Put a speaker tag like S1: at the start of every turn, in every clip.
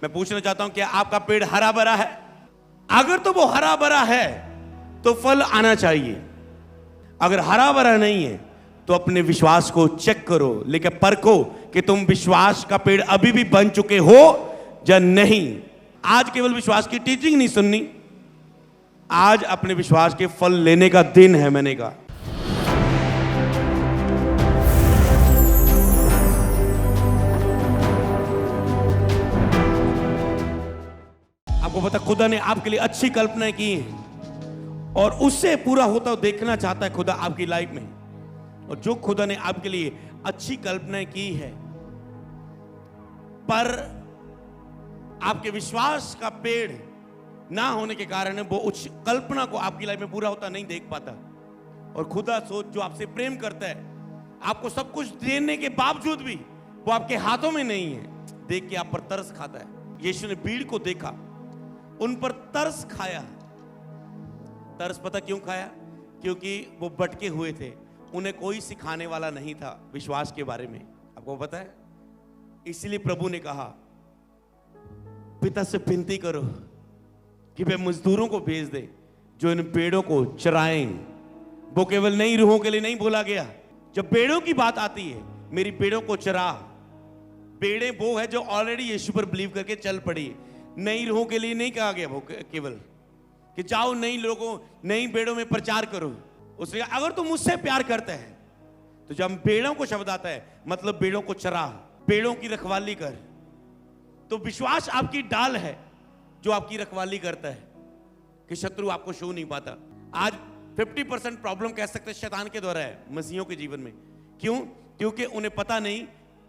S1: मैं पूछना चाहता हूं, क्या आपका पेड़ हरा भरा है? अगर तो वो हरा भरा है तो फल आना चाहिए। अगर हरा भरा नहीं है तो अपने विश्वास को चेक करो, लेकिन परखो कि तुम विश्वास का पेड़ अभी भी बन चुके हो या नहीं। आज केवल विश्वास की टीचिंग नहीं सुननी, आज अपने विश्वास के फल लेने का दिन है। मैंने कहा आपको पता, खुदा ने आपके लिए अच्छी कल्पनाएं की हैं और उससे पूरा होता हुआ देखना चाहता है खुदा आपकी लाइफ में। और जो खुदा ने आपके लिए अच्छी कल्पनाएं की है, पर आपके विश्वास का पेड़ ना होने के कारण वो उस कल्पना को आपकी लाइफ में पूरा होता नहीं देख पाता। और खुदा जो आपसे प्रेम करता है, आपको सब कुछ देने के बावजूद भी वो आपके हाथों में नहीं है, देख के आप पर तरस खाता है। यीशु ने भीड़ को देखा, उन पर तरस खाया। तरस पता क्यों खाया? क्योंकि वो भटके हुए थे, उन्हें कोई सिखाने वाला नहीं था विश्वास के बारे में। आपको पता है, इसलिए प्रभु ने कहा, पिता से विनती करो कि वे मजदूरों को भेज दे जो इन पेड़ों को चराएं। वो केवल नई रूहों के लिए नहीं बोला गया। जब पेड़ों की बात आती है, मेरी पेड़ों को चरा। पेड़े वो है जो ऑलरेडी यीशु पर बिलीव करके चल पड़ी। नई रूहों के लिए नहीं कहा गया वो केवल कि जाओ नई लोगों, नई पेड़ों में प्रचार करो। उसने कहा, अगर तुम मुझसे प्यार करते हैं तो जब पेड़ों को शब्द आता है, मतलब पेड़ों को चरा, पेड़ों की रखवाली कर। तो विश्वास आपकी डाल है जो आपकी रखवाली करता है कि शत्रु आपको छू नहीं पाता। आज 50% प्रॉब्लम कह सकते हैं शैतान के द्वारा है मसीहियों के जीवन में। क्यों? क्योंकि उन्हें पता नहीं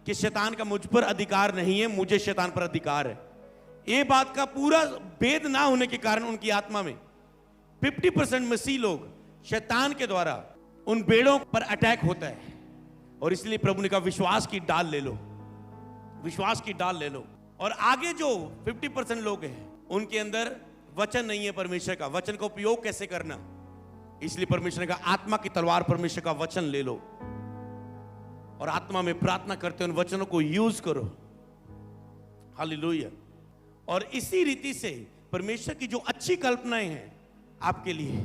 S1: कि शैतान का मुझ पर अधिकार नहीं है, मुझे शैतान पर अधिकार है। ये बात का पूरा भेद ना होने के कारण उनकी आत्मा में 50% मसीह लोग शैतान के द्वारा उन पेड़ों पर अटैक होता है। और इसलिए प्रभु ने कहा, विश्वास की डाल ले लो, विश्वास की डाल ले लो। और आगे जो 50% लोग हैं, उनके अंदर वचन नहीं है परमेश्वर का। वचन का उपयोग कैसे करना, इसलिए परमेश्वर ने कहा, आत्मा की तलवार परमेश्वर का वचन ले लो और आत्मा में प्रार्थना करते उन वचनों को यूज करो। हालेलुया। और इसी रीति से परमेश्वर की जो अच्छी कल्पनाएं हैं आपके लिए,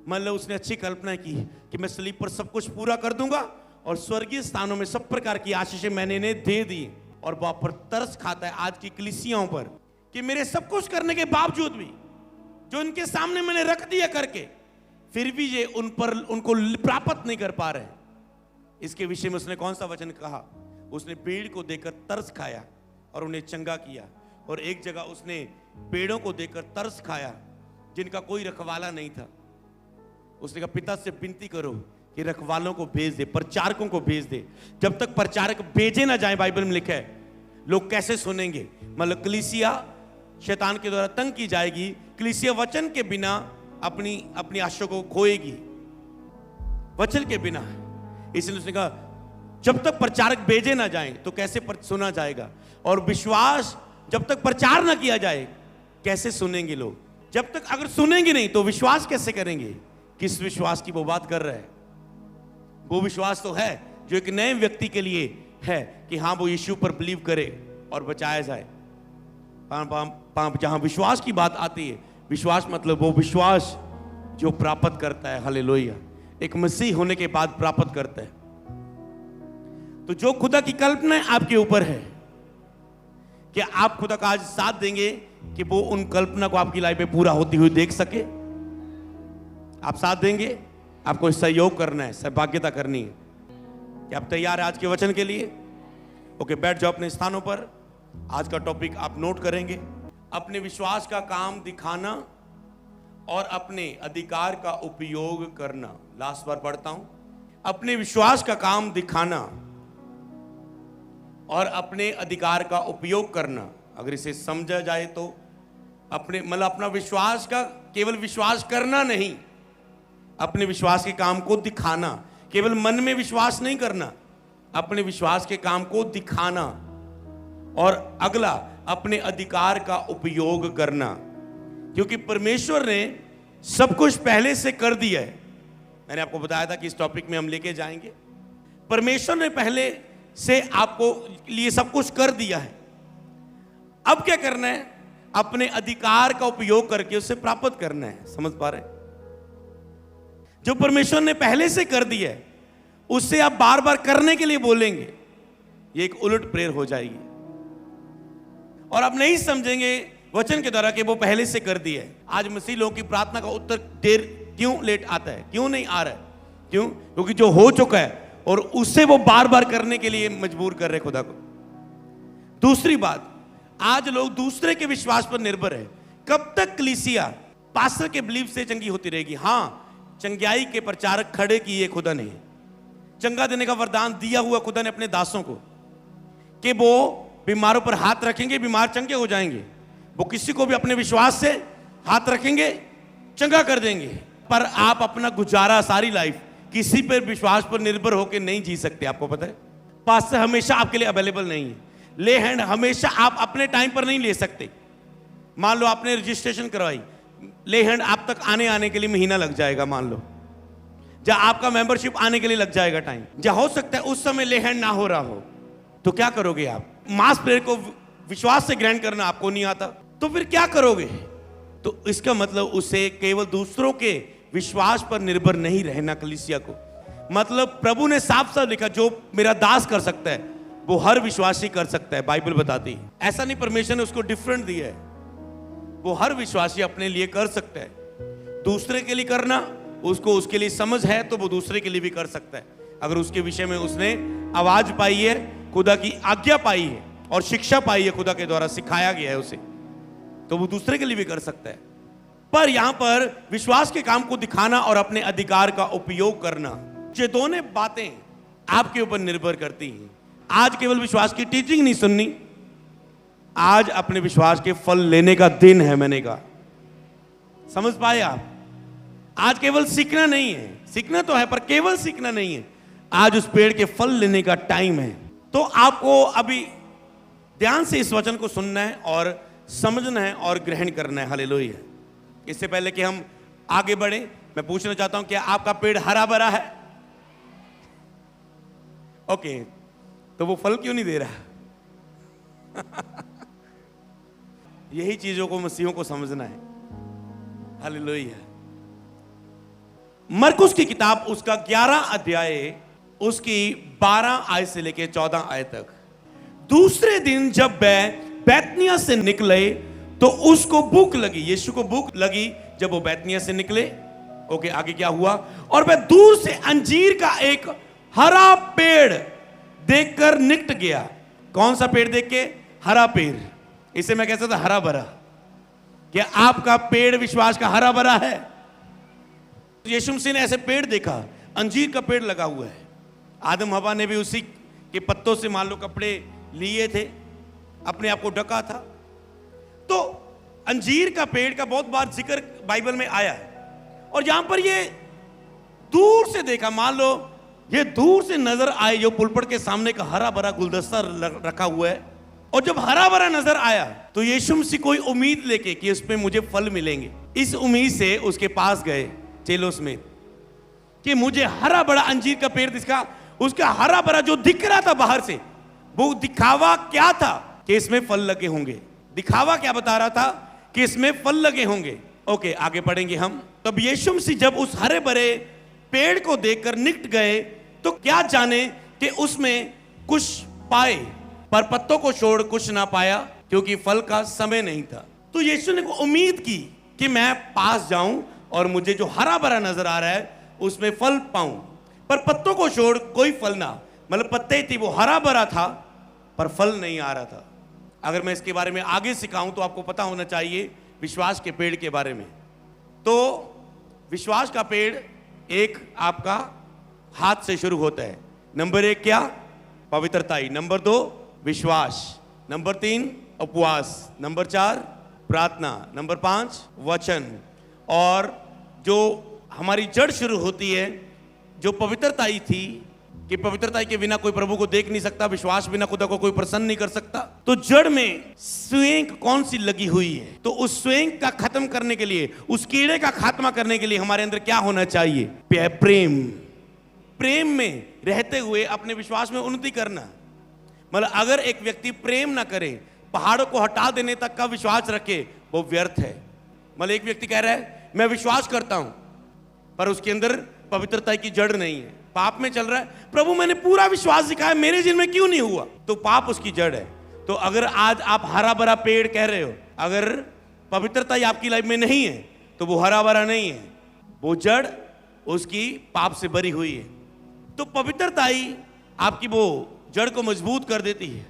S1: मतलब उसने अच्छी कल्पना की कि मैं सलीब पर सब कुछ पूरा कर दूंगा और स्वर्गीय स्थानों में सब प्रकार की आशीषें मैंने इन्हें दे दी। और वह पर तरस खाता है आज की कलीसियाओं पर कि मेरे सब कुछ करने के बावजूद भी जो इनके सामने मैंने रख दिया करके, फिर भी ये उनको प्राप्त नहीं कर पा रहे। इसके विषय में उसने कौन सा वचन कहा? उसने पेड़ को देखकर तरस खाया और उन्हें चंगा किया। और एक जगह उसने पेड़ों को देखकर तरस खाया जिनका कोई रखवाला नहीं था। उसने कहा, पिता से विनती करो कि रखवालों को भेज दे, प्रचारकों को भेज दे। जब तक प्रचारक भेजे ना जाए, बाइबल में लिखा है, लोग कैसे सुनेंगे? मतलब कलीसिया शैतान के द्वारा तंग की जाएगी। कलीसिया वचन के बिना अपनी आशा को खोएगी, वचन के बिना। इसलिए उसने कहा, जब तक प्रचारक भेजे ना जाए तो कैसे सुना जाएगा? और विश्वास जब तक प्रचार ना किया जाए कैसे सुनेंगे लोग? जब तक अगर सुनेंगे नहीं तो विश्वास कैसे करेंगे? किस विश्वास की वो बात कर रहे हैं? वो विश्वास तो है जो एक नए व्यक्ति के लिए है कि हाँ, वो यीशु पर बिलीव करे और बचाया जाए। जहां विश्वास की बात आती है, विश्वास मतलब वो विश्वास जो प्राप्त करता है। हालेलुया। एक मसीह होने के बाद प्राप्त करता है। तो जो खुदा की कल्पना आपके ऊपर है, क्या आप खुदा का आज साथ देंगे कि वो उन कल्पना को आपकी लाइफ में पूरा होती हुई देख सके? आप साथ देंगे? आपको सहयोग करना है, सहभागिता करनी है। क्या आप तैयार हैं आज के वचन के लिए? ओके, बैठ जाओ अपने स्थानों पर। आज का टॉपिक आप नोट करेंगे, अपने विश्वास का काम दिखाना और अपने अधिकार का उपयोग करना। लास्ट बार पढ़ता हूं, अपने विश्वास का काम दिखाना और अपने अधिकार का उपयोग करना। अगर इसे समझा जाए तो अपना विश्वास का केवल विश्वास करना नहीं, अपने विश्वास के काम को दिखाना। केवल मन में विश्वास नहीं करना, अपने विश्वास के काम को दिखाना। और अगला, अपने अधिकार का उपयोग करना, क्योंकि परमेश्वर ने सब कुछ पहले से कर दिया है। मैंने आपको बताया था कि इस टॉपिक में हम लेके जाएंगे। परमेश्वर ने पहले से आपको लिए सब कुछ कर दिया है। अब क्या करना है? अपने अधिकार का उपयोग करके उसे प्राप्त करना है। समझ पा रहे हैं? जो परमेश्वर ने पहले से कर दिया है उससे आप बार बार करने के लिए बोलेंगे, ये एक उलट प्रेयर हो जाएगी और आप नहीं समझेंगे वचन के द्वारा कि वो पहले से कर दिया है। आज मसीह लोगों की प्रार्थना का उत्तर देर क्यों लेट आता है, क्यों नहीं आ रहा है? क्यों? क्योंकि जो हो चुका है और उससे वो बार बार करने के लिए मजबूर कर रहे खुदा को। दूसरी बात, आज लोग दूसरे के विश्वास पर निर्भर है। कब तक कलीसिया पास्टर के बिलीव से चंगी होती रहेगी? हां, चंगाई के प्रचारक खड़े किए खुदा ने, चंगा देने का वरदान दिया हुआ खुदा ने अपने दासों को कि वो बीमारों पर हाथ रखेंगे, बीमार चंगे हो जाएंगे। वो किसी को भी अपने विश्वास से हाथ रखेंगे, चंगा कर देंगे। पर आप अपना गुजारा सारी लाइफ किसी पर विश्वास पर निर्भर होकर नहीं जी सकते। आपको पता है, पास्टर हमेशा आपके लिए अवेलेबल नहीं है। ले हैंड हमेशा आप अपने टाइम पर नहीं ले सकते। मान लो आपने रजिस्ट्रेशन करवाई, ले हैंड आप तक आने के लिए महीना लग जाएगा। मान लो जहां आपका मेंबरशिप आने के लिए लग जाएगा टाइम, जहां हो सकता है उस समय ले हैंड ना हो रहा हो, तो क्या करोगे आप? मास प्रेयर को विश्वास से ग्रहण करना आपको नहीं आता, तो फिर क्या करोगे? तो इसका मतलब उसे केवल दूसरों के विश्वास पर निर्भर नहीं रहना। कलीसिया को मतलब प्रभु ने साफ साफ लिखा, जो मेरा दास कर सकता है वो हर विश्वासी कर सकता है। बाइबल बताती है ऐसा नहीं, परमेश्वर ने उसको डिफरेंट दिया है। वो हर विश्वासी अपने लिए कर सकता है। दूसरे के लिए करना, उसको उसके लिए समझ है तो वो दूसरे के लिए भी कर सकता है। अगर उसके विषय में उसने आवाज पाई है, खुदा की आज्ञा पाई है और शिक्षा पाई है, खुदा के द्वारा सिखाया गया है उसे, तो वो दूसरे के लिए भी कर सकता है। पर यहां पर विश्वास के काम को दिखाना और अपने अधिकार का उपयोग करना, ये दोनों बातें आपके ऊपर निर्भर करती हैं। आज केवल विश्वास की टीचिंग नहीं सुननी, आज अपने विश्वास के फल लेने का दिन है। मैंने कहा, समझ पाए आप? आज केवल सीखना नहीं है, सीखना तो है पर केवल सीखना नहीं है। आज उस पेड़ के फल लेने का टाइम है। तो आपको अभी ध्यान से इस वचन को सुनना है और समझना है और ग्रहण करना है। हालेलुया। इससे पहले कि हम आगे बढ़े, मैं पूछना चाहता हूं, क्या आपका पेड़ हरा भरा है? ओके, तो वो फल क्यों नहीं दे रहा? यही चीजों को मसीहों को समझना है। हालेलुया। मरकुस की किताब उसका 11 अध्याय उसकी 12 आयत से लेकर 14 आयत तक। दूसरे दिन जब वह बैतनिया से निकले तो उसको भूख लगी। यीशु को भूख लगी जब वो बैतनिया से निकले। ओके, आगे क्या हुआ? और वह दूर से अंजीर का एक हरा पेड़ देखकर निकट गया। कौन सा पेड़ देख के? हरा पेड़। इसे मैं कहता था हरा भरा। क्या आपका पेड़ विश्वास का हरा भरा है? यीशु मसीह ने ऐसे पेड़ देखा, अंजीर का पेड़ लगा हुआ है। आदम हवा ने भी उसी के पत्तों से मान लो कपड़े लिए थे, अपने आप को ढका था। तो अंजीर का पेड़ का बहुत बार जिक्र बाइबल में आया है। और यहां पर ये दूर से देखा, मान लो ये दूर से नजर आए, जो पुलपट के सामने का हरा भरा गुलदस्ता रखा हुआ है। और जब हरा भरा नजर आया तो यीशु मसीह कोई उम्मीद लेके कि उसमें मुझे फल मिलेंगे, इस उम्मीद से उसके पास गए चेलों में कि मुझे हरा भरा अंजीर का पेड़ दिखा। उसका हरा भरा जो दिख रहा था बाहर से, वो दिखावा क्या था? कि इसमें फल लगे होंगे। दिखावा क्या बता रहा था? कि इसमें फल लगे होंगे। ओके, आगे पढ़ेंगे हम। तब यीशु मसीह जब उस हरे भरे पेड़ को देखकर निकट गए तो क्या जाने कि उसमें कुछ पाए, पर पत्तों को छोड़ कुछ ना पाया, क्योंकि फल का समय नहीं था। तो यीशु ने उम्मीद की कि मैं पास जाऊं और मुझे जो हरा भरा नजर आ रहा है उसमें फल पाऊं, पर पत्तों को छोड़ कोई फल ना। मतलब पत्ते थी, वो हरा भरा था पर फल नहीं आ रहा था। अगर मैं इसके बारे में आगे सिखाऊं तो आपको पता होना चाहिए विश्वास के पेड़ के बारे में। तो विश्वास का पेड़ एक आपका हाथ से शुरू होता है। नंबर 1 क्या? पवित्रताई। नंबर 2 विश्वास। नंबर 3 उपवास। नंबर 4 प्रार्थना। नंबर 5 वचन। और जो हमारी जड़ शुरू होती है, जो पवित्रताई थी, कि पवित्रताई के बिना कोई प्रभु को देख नहीं सकता, विश्वास बिना खुदा को कोई प्रसन्न नहीं कर सकता। तो जड़ में स्वयं कौन सी लगी हुई है? तो उस स्वयं का खत्म करने के लिए, उस कीड़े का खात्मा करने के लिए हमारे अंदर क्या होना चाहिए? प्रेम। प्रेम में रहते हुए अपने विश्वास में उन्नति करना। मतलब अगर एक व्यक्ति प्रेम ना करे पहाड़ों को हटा देने तक का विश्वास रखे वो व्यर्थ है। मतलब एक व्यक्ति कह रहा है मैं विश्वास करता हूं, पर उसके अंदर पवित्रता की जड़ नहीं है, पाप में चल रहा है। प्रभु मैंने पूरा विश्वास दिखाया, मेरे जीवन में क्यों नहीं हुआ? तो पाप उसकी जड़ है। तो अगर आज आप हरा भरा पेड़ कह रहे हो, अगर पवित्रता ही आपकी लाइफ में नहीं है तो वो हरा भरा नहीं है, वो जड़ उसकी पाप से भरी हुई है। तो पवित्रता ही आपकी वो जड़ को मजबूत कर देती है।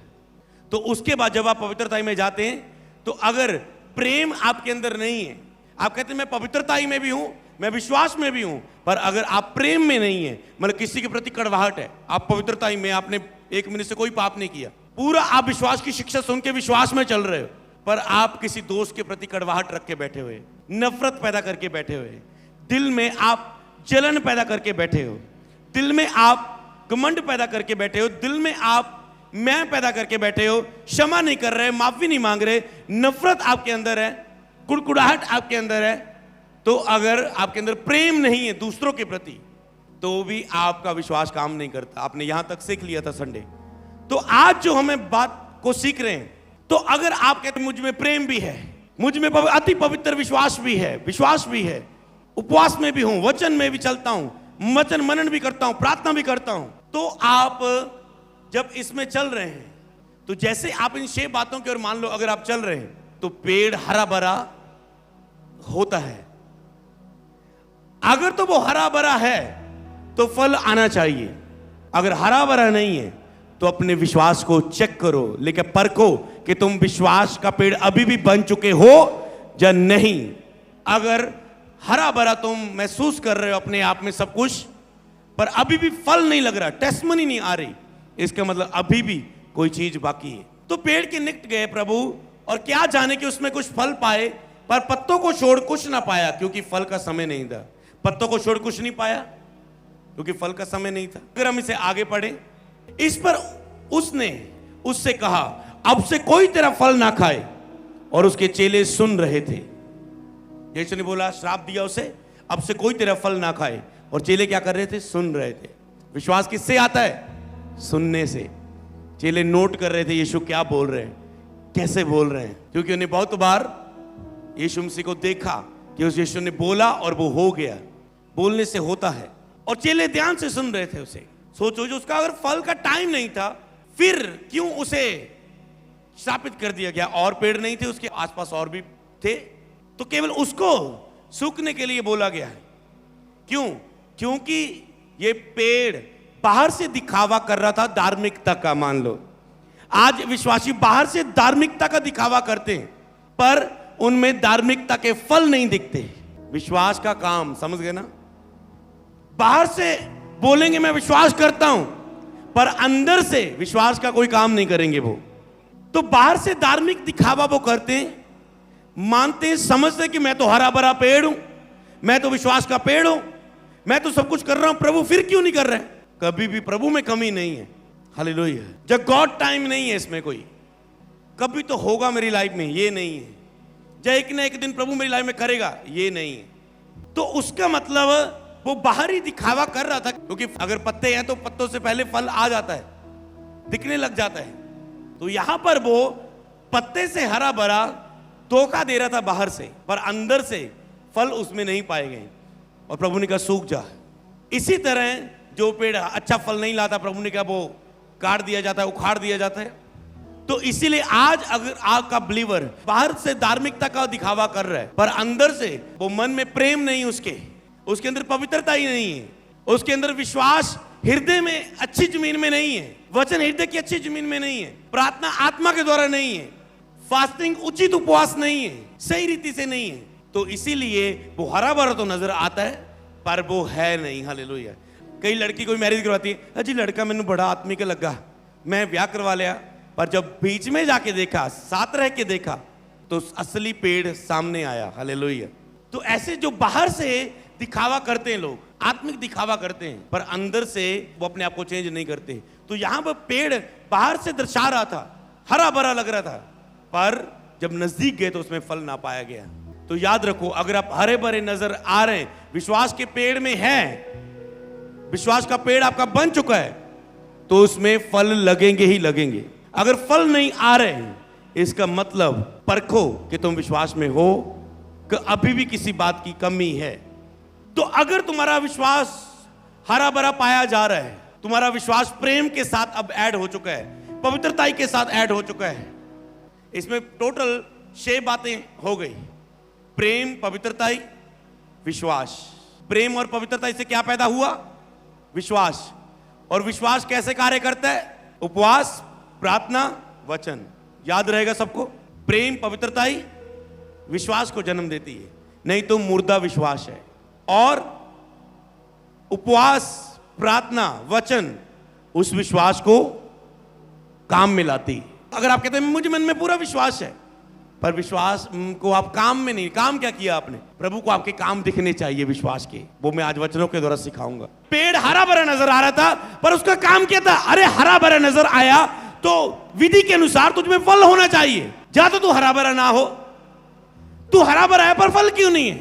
S1: तो उसके बाद जब आप पवित्रता में जाते हैं, तो अगर प्रेम आपके अंदर नहीं है, आप कहते हैं मैं पवित्रता में भी हूं, मैं विश्वास में भी हूं, पर अगर आप प्रेम में नहीं है, मतलब किसी के प्रति कड़वाहट है, आप पवित्रता में, आपने 1 मिनट से कोई पाप नहीं किया, पूरा आप विश्वास की शिक्षा सुन के विश्वास में चल रहे हो, पर आप किसी दोस्त के प्रति कड़वाहट रख के बैठे हुए, नफरत पैदा करके बैठे हुए, दिल में आप जलन पैदा करके बैठे हो, दिल में आप घमंड पैदा करके बैठे हो, दिल में आप मैं पैदा करके बैठे हो, क्षमा नहीं कर रहे, माफी नहीं मांग रहे, नफरत आपके अंदर है, कुड़कुड़ाहट आपके अंदर है, तो अगर आपके अंदर प्रेम नहीं है दूसरों के प्रति, तो भी आपका विश्वास काम नहीं करता। आपने यहां तक सीख लिया था संडे। तो आज जो हमें बात को सीख रहे हैं, तो अगर आप कहते हैं मुझ में प्रेम भी है, मुझ में अति पवित्र विश्वास भी है, उपवास में भी हूं, वचन में भी चलता हूं, वचन मनन भी करता हूं, प्रार्थना भी करता हूं, तो आप जब इसमें चल रहे हैं, तो जैसे आप इन 6 बातों की ओर मान लो अगर आप चल रहे हैं, तो पेड़ हरा भरा होता है। अगर तो वो हरा भरा है तो फल आना चाहिए, अगर हरा भरा नहीं है तो अपने विश्वास को चेक करो, लेकिन परखो कि तुम विश्वास का पेड़ अभी भी बन चुके हो या नहीं। अगर हरा भरा तुम महसूस कर रहे हो अपने आप में सब कुछ, पर अभी भी फल नहीं लग रहा, टेस्टमनी नहीं आ रही, इसका मतलब अभी भी कोई चीज बाकी है। तो पेड़ के निकट गए प्रभु, और क्या जाने कि उसमें कुछ फल पाए, पर पत्तों को छोड़ कुछ ना पाया, क्योंकि फल का समय नहीं था। पत्तों को छोड़ कुछ नहीं पाया क्योंकि फल का समय नहीं था। अगर हम इसे आगे पढ़े, इस पर उसने उससे कहा अब से कोई तेरा फल ना खाए, और उसके चेले सुन रहे थे। यीशु ने बोला, श्राप दिया उसे, अब से कोई तेरा फल ना खाए, और चेले क्या कर रहे थे? सुन रहे थे। विश्वास किससे आता है? सुनने से। चेले नोट कर रहे थे यीशु क्या बोल रहे हैं, कैसे बोल रहे हैं, क्योंकि उन्हें बहुत बार यीशु मसीह को देखा कि उस यीशु ने बोला और वो हो गया। बोलने से होता है। और चेले ध्यान से सुन रहे थे उसे। सोचो, जो उसका अगर फल का टाइम नहीं था, फिर क्यों उसे स्थापित कर दिया गया? और पेड़ नहीं थे उसके आसपास, और भी थे, तो केवल उसको सूखने के लिए बोला गया है। क्यों? क्योंकि ये पेड़ बाहर से दिखावा कर रहा था धार्मिकता का। मान लो आज विश्वासी बाहर से धार्मिकता का दिखावा करते हैं, पर उनमें धार्मिकता के फल नहीं दिखते। विश्वास का काम, समझ गए ना? बाहर से बोलेंगे मैं विश्वास करता हूं, पर अंदर से विश्वास का कोई काम नहीं करेंगे वो। तो बाहर से धार्मिक दिखावा वो करते हैं, मानते हैं, समझते हैं कि मैं तो हरा भरा पेड़ हूं, मैं तो विश्वास का पेड़ हूं, मैं तो सब कुछ कर रहा हूं, प्रभु फिर क्यों नहीं कर रहे? कभी भी प्रभु में कमी नहीं है। हालेलुया। जब गॉड टाइम नहीं है इसमें कोई, कभी तो होगा मेरी लाइफ में, ये नहीं है। जब एक ना एक दिन प्रभु मेरी लाइफ में करेगा, ये नहीं है। तो उसका मतलब वो बाहरी दिखावा कर रहा था, क्योंकि अगर पत्ते हैं तो पत्तों से पहले फल आ जाता है, दिखने लग जाता है। तो यहां पर वो पत्ते से हरा भरा धोखा दे रहा था बाहर से, पर अंदर से फल उसमें नहीं पाए गए, और प्रभु ने कहा सूख जा। इसी तरह जो पेड़ अच्छा फल नहीं लाता, प्रभु ने कहा वो काट दिया जाता है, उखाड़ दिया जाता है। तो इसीलिए आज अगर आपका बिलीवर बाहर से धार्मिकता का दिखावा कर रहा है, पर अंदर से वो मन में प्रेम नहीं, उसके अंदर पवित्रता ही नहीं है, उसके अंदर विश्वास हृदय में अच्छी जमीन में नहीं है, वचन हृदय की अच्छी जमीन में नहीं है, प्रार्थना आत्मा के द्वारा नहीं है, फास्टिंग उचित उपवास नहीं है, सही रीति से नहीं है, तो इसीलिए वो हरा भरा तो नजर आता है, पर वो है नहीं। हालेलुया। कई लड़की कोई मैरिज करवाती है, अजी लड़का मैंने बड़ा आत्मिक लगा, मैं ब्याह करवा लिया, पर जब बीच में जाके देखा, साथ रह के देखा, तो असली पेड़ सामने आया। हालेलुया। तो ऐसे जो बाहर से दिखावा करते हैं लोग, आत्मिक दिखावा करते हैं, पर अंदर से वो अपने आप को चेंज नहीं करते। तो यहां पर पेड़ बाहर से दर्शा रहा था, हरा भरा लग रहा था, पर जब नजदीक गए तो उसमें फल ना पाया गया। तो याद रखो, अगर आप हरे भरे नजर आ रहे हैं, विश्वास के पेड़ में हैं, विश्वास का पेड़ आपका बन चुका है, तो उसमें फल लगेंगे ही लगेंगे। अगर फल नहीं आ रहे हैं, इसका मतलब परखो कि तुम विश्वास में हो कि अभी भी किसी बात की कमी है। तो अगर तुम्हारा विश्वास हरा भरा पाया जा रहा है, तुम्हारा विश्वास प्रेम के साथ अब ऐड हो चुका है, पवित्रताई के साथ ऐड हो चुका है, इसमें टोटल 6 बातें हो गई। प्रेम, पवित्रताई, विश्वास। प्रेम और पवित्रताई से क्या पैदा हुआ? विश्वास। और विश्वास कैसे कार्य करता है? उपवास, प्रार्थना, वचन। याद रहेगा सबको? प्रेम, पवित्रताई विश्वास को जन्म देती है, नहीं तो मुर्दा विश्वास है। और उपवास, प्रार्थना, वचन उस विश्वास को काम में लाती है। अगर आप कहते हैं मुझे मन में पूरा विश्वास है, पर विश्वास को आप काम में नहीं, काम क्या किया आपने? प्रभु को आपके काम दिखने चाहिए विश्वास के, वो मैं आज वचनों के द्वारा सिखाऊंगा। पेड़ हरा भरा नजर आ रहा था, पर उसका काम क्या था? अरे हरा भरा नजर आया तो विधि के अनुसार तुझमें फल होना चाहिए। या तो तू हरा भरा ना हो, तू हरा भरा है पर फल क्यों नहीं है?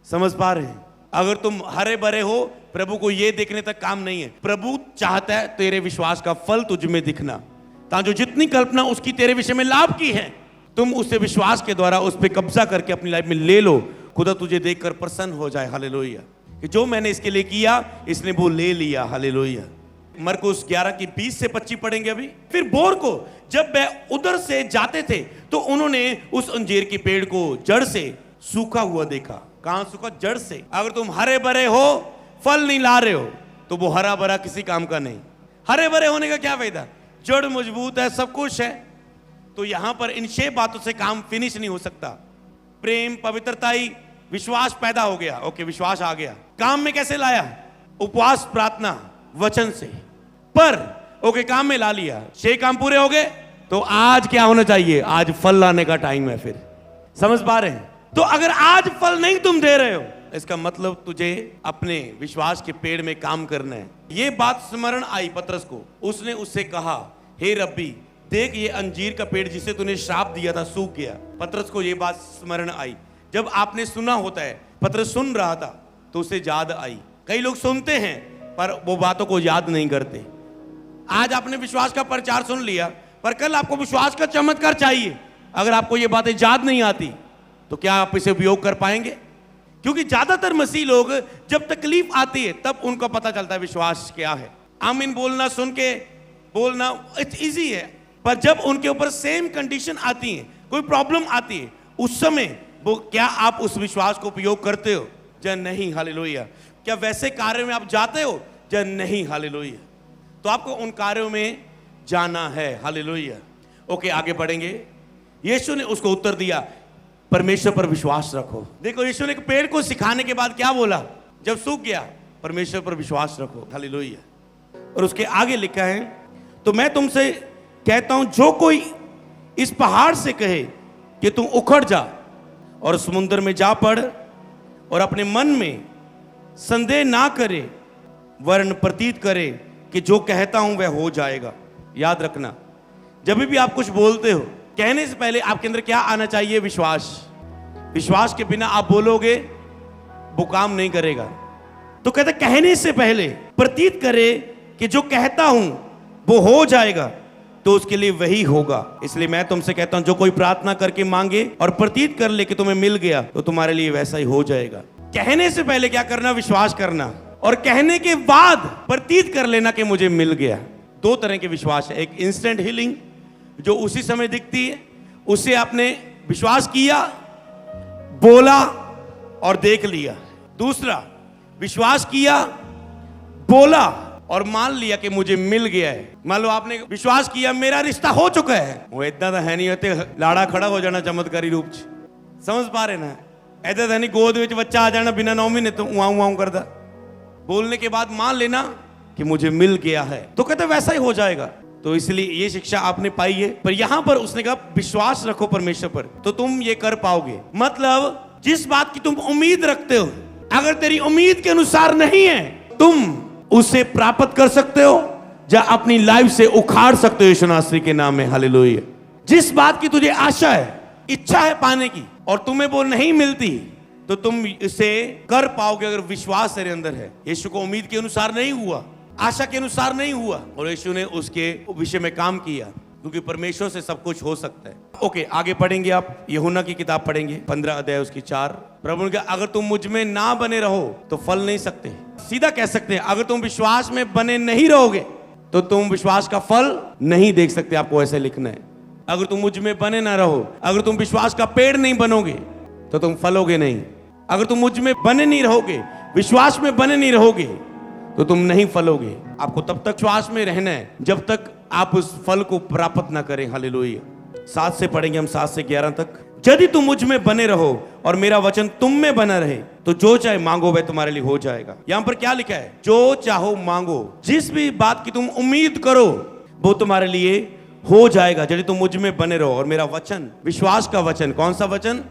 S1: समझ पा रहे हैं? अगर तुम हरे भरे हो, प्रभु को यह देखने तक काम नहीं है। प्रभु चाहता है तेरे विश्वास का फल तुझ में दिखना, ताकि जितनी कल्पना उसकी तेरे विषय में लाभ की है, तुम उससे विश्वास के द्वारा उस पर कब्जा करके अपनी लाइफ में ले लो। खुदा तुझे देखकर प्रसन्न हो जाए। हालेलुया। कि जो मैंने इसके लिए किया इसने वो ले लिया। हालेलुया। मरकुस 11 की 20 से 25 पढ़ेंगे अभी। फिर भोर को जब वे उधर से जाते थे तो उन्होंने उस अंजीर के पेड़ को जड़ से सूखा हुआ देखा। कहां सूखा? जड़ से। अगर तुम हरे भरे हो, फल नहीं ला रहे हो, तो वो हरा भरा किसी काम का नहीं। हरे भरे होने का क्या फायदा? जड़ मजबूत है, सब कुछ है। तो यहां पर इन 6 बातों से काम फिनिश नहीं हो सकता। प्रेम, पवित्रताई, विश्वास पैदा हो गया। ओके, विश्वास आ गया। काम में कैसे लाया? उपवास, प्रार्थना, वचन से। पर ओके, काम में ला लिया, 6 काम पूरे हो गए। तो आज क्या होना चाहिए? आज फल लाने का टाइम है। फिर समझ पा रहे हैं? तो अगर आज फल नहीं तुम दे रहे हो, इसका मतलब तुझे अपने विश्वास के पेड़ में काम करना है। ये बात स्मरण आई पतरस को। उसने उससे कहा, हे रब्बी, देख ये अंजीर का पेड़ जिसे तूने श्राप दिया था सूख गया। पतरस को ये बात स्मरण आई। जब आपने सुना होता है, पतरस सुन रहा था तो उसे याद आई। कई लोग सुनते हैं पर वो बातों को याद नहीं करते। आज आपने विश्वास का प्रचार सुन लिया, पर कल आपको विश्वास का चमत्कार चाहिए। अगर आपको ये बातें याद नहीं आती तो क्या आप इसे उपयोग कर पाएंगे? क्योंकि ज्यादातर मसीह लोग जब तकलीफ आती है तब उनको पता चलता है विश्वास क्या है। आमीन बोलना, सुन के बोलना इट्स इजी है, पर जब उनके ऊपर सेम कंडीशन आती है, कोई प्रॉब्लम आती है, उस समय वो क्या आप उस विश्वास को उपयोग करते हो या नहीं? हालेलुया। क्या वैसे कार्यों में आप जाते हो या नहीं? हालेलुया। तो आपको उन कार्यों में जाना है। हालेलुया। ओके, आगे बढ़ेंगे। यीशु ने उसको उत्तर दिया, परमेश्वर पर विश्वास रखो। देखो, यीशु ने पेड़ को सिखाने के बाद क्या बोला? जब सूख गया, परमेश्वर पर विश्वास रखो। हालेलुया। और उसके आगे लिखा है, तो मैं तुमसे कहता हूं, जो कोई इस पहाड़ से कहे कि तू उखड़ जा और समुद्र में जा पड़, और अपने मन में संदेह ना करे वरन प्रतीत करे कि जो कहता हूं वह हो जाएगा। याद रखना, जब भी आप कुछ बोलते हो, कहने से पहले आपके अंदर क्या आना चाहिए? विश्वास। विश्वास के बिना आप बोलोगे वो काम नहीं करेगा। तो कहते कहने से पहले प्रतीत करे कि जो कहता हूं वो हो जाएगा, तो उसके लिए वही होगा। इसलिए मैं तुमसे कहता हूं, जो कोई प्रार्थना करके मांगे और प्रतीत कर ले कि तुम्हें मिल गया, तो तुम्हारे लिए वैसा ही हो जाएगा। कहने से पहले क्या करना? विश्वास करना। और कहने के बाद प्रतीत कर लेना कि मुझे मिल गया। 2 तरह के विश्वास है। एक इंस्टेंट हीलिंग जो उसी समय दिखती है, उससे आपने विश्वास किया, बोला और देख लिया। दूसरा, विश्वास किया, बोला और मान लिया कि मुझे मिल गया है। मान लो आपने विश्वास किया, मेरा रिश्ता हो चुका है। वो इतना तो है नहीं होते लाड़ा खड़ा हो जाना चमत्कारी रूप से। समझ पा रहे ना? ऐसा तो नहीं गोद में बच्चा आ जाना बिना 9 महीने तो उआं उआं करदा। बोलने के बाद मान लेना कि मुझे मिल गया है, तो कहते वैसा ही हो जाएगा। तो इसलिए ये शिक्षा आपने पाई है। पर यहां पर उसने कहा विश्वास रखो परमेश्वर पर, तो तुम ये कर पाओगे। मतलब जिस बात की तुम उम्मीद रखते हो, अगर तेरी उम्मीद के अनुसार नहीं है, तुम उसे प्राप्त कर सकते हो या अपनी लाइफ से उखाड़ सकते हो यीशु नासरी के नाम में। हालेलुया। जिस बात की तुझे आशा है, इच्छा है पाने की, और तुम्हें वो नहीं मिलती, तो तुम इसे कर पाओगे अगर विश्वास तेरे अंदर है। यीशु को उम्मीद के अनुसार नहीं हुआ, आशा के अनुसार नहीं हुआ, और यीशु ने उसके विषय में काम किया। क्योंकि परमेश्वर से सब कुछ हो सकता है। ओके, आगे पढ़ेंगे आप, यूहन्ना की किताब पढ़ेंगे 15 अध्याय उसकी 4। प्रभु ने कहा अगर तुम मुझ में ना बने रहो तो फल नहीं सकते। सीधा कह सकते हैं अगर तुम विश्वास में बने नहीं रहोगे तो तुम विश्वास का फल नहीं देख सकते। आपको ऐसे लिखना है, अगर तुम मुझ में बने ना रहो, अगर तुम विश्वास का पेड़ नहीं बनोगे तो तुम फलोगे नहीं। अगर तुम मुझ में बने नहीं रहोगे, विश्वास में बने नहीं रहोगे तो तुम नहीं फलोगे। आपको तब तक विश्वास में रहना है जब तक आप उस फल को प्राप्त ना करें। हालेलुया। 7 से पढ़ेंगे हम, 7 से 11 तक। यदि तुम मुझ में बने रहो और मेरा वचन तुम में बना रहे तो जो चाहे मांगो वह तुम्हारे लिए हो जाएगा। यहां पर क्या लिखा है? जो चाहो मांगो, जिस भी बात की तुम उम्मीद करो वो तुम्हारे लिए हो जाएगा यदि तुम मुझ में बने रहो। और मेरा वचन, विश्वास का वचन। कौन सा वचन?